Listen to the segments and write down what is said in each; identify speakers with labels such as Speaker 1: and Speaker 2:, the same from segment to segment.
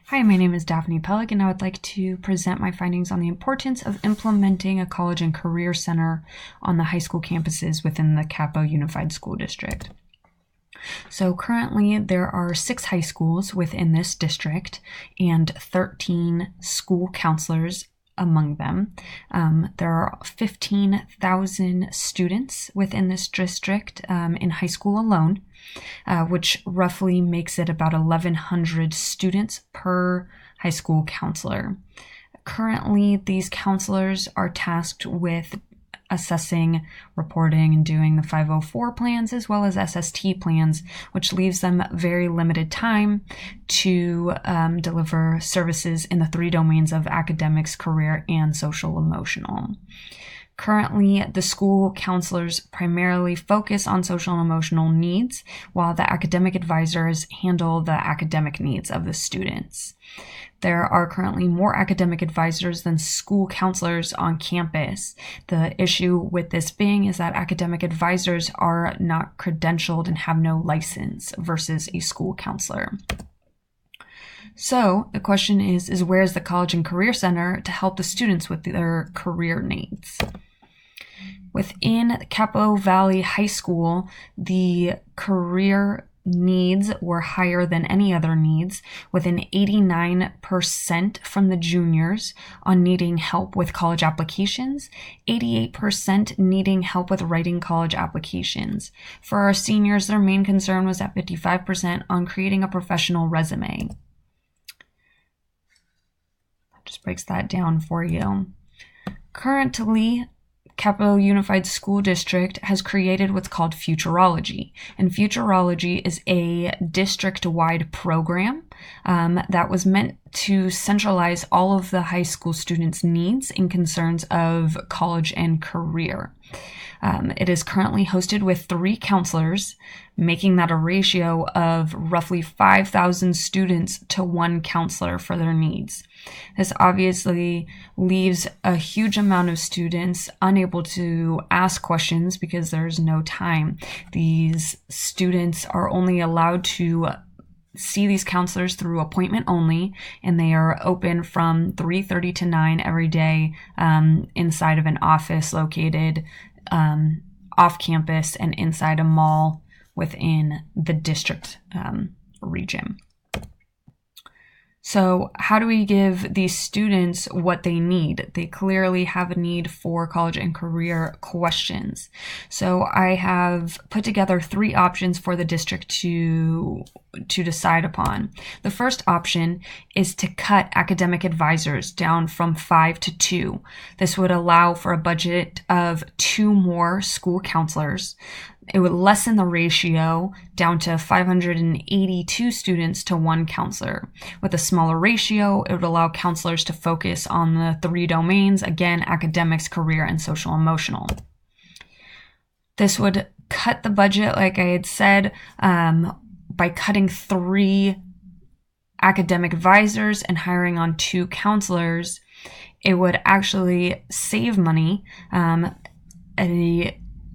Speaker 1: Hi, my name is Daphne Pellick, and I would like to present my findings on the importance of implementing a college and career center on the high school campuses within the Capo Unified School District. So currently there are 6 high schools within this district and 13 school counselors among them. There are 15,000 students within this district in high school alone, which roughly makes it about 1,100 students per high school counselor. Currently, these counselors are tasked with assessing, reporting, and doing the 504 plans as well as SST plans, which leaves them very limited time to deliver services in the 3 domains of academics, career, and social emotional. Currently, the school counselors primarily focus on social and emotional needs, while the academic advisors handle the academic needs of the students. There are currently more academic advisors than school counselors on campus. The issue with this being is that academic advisors are not credentialed and have no license versus a school counselor. So the question is where's the College and Career Center to help the students with their career needs? Within Capo Valley High School, the career needs were higher than any other needs, with an 89% from the juniors on needing help with college applications, 88% needing help with writing college applications. For our seniors, their main concern was at 55% on creating a professional resume. That just breaks that down for you. Currently, Capo Unified School District has created what's called Futurology. And Futurology is a district-wide program that was meant to centralize all of the high school students' needs and concerns of college and career. It is currently hosted with 3 counselors, making that a ratio of roughly 5,000 students to 1 counselor for their needs. This obviously leaves a huge amount of students unable to ask questions because there's no time. These students are only allowed to see these counselors through appointment only, and they are open from 3:30 to 9 every day inside of an office located off campus and inside a mall within the district region. So how do we give these students what they need? They clearly have a need for college and career questions. So I have put together 3 options for the district to decide upon. The first option is to cut academic advisors down from 5 to 2. This would allow for a budget of 2 more school counselors. It would lessen the ratio down to 582 students to 1 counselor. With a smaller ratio, it would allow counselors to focus on the 3 domains, again, academics, career, and social emotional. This would cut the budget, like I had said, by cutting 3 academic advisors and hiring on 2 counselors. It would actually save money.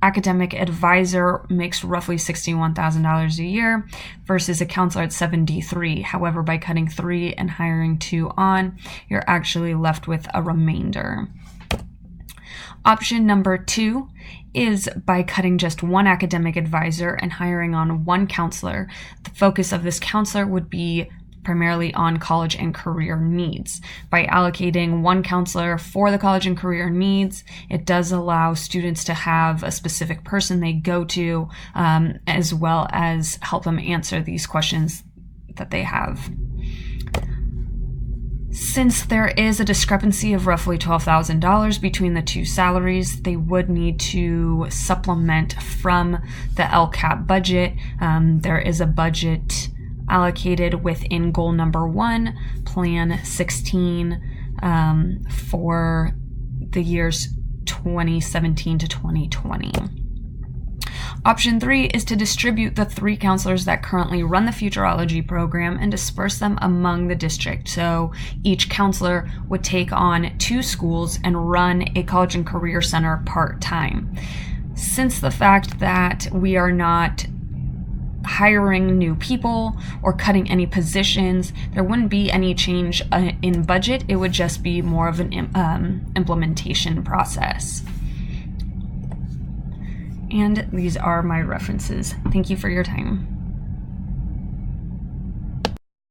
Speaker 1: Academic advisor makes roughly $61,000 a year versus a counselor at $73,000. However, by cutting 3 and hiring 2 on, you're actually left with a remainder. Option number 2 is by cutting just 1 academic advisor and hiring on 1 counselor. The focus of this counselor would be primarily on college and career needs. By allocating 1 counselor for the college and career needs, it does allow students to have a specific person they go to, as well as help them answer these questions that they have. Since there is a discrepancy of roughly $12,000 between the 2 salaries, they would need to supplement from the LCAP budget. There is a budget allocated within goal number 1, plan 16, for the years 2017 to 2020. Option 3 is to distribute the 3 counselors that currently run the Futurology program and disperse them among the district. So each counselor would take on 2 schools and run a college and career center part-time. Since the fact that we are not hiring new people or cutting any positions. There wouldn't be any change in budget. It would just be more of an implementation process. And these are my references. Thank you for your time.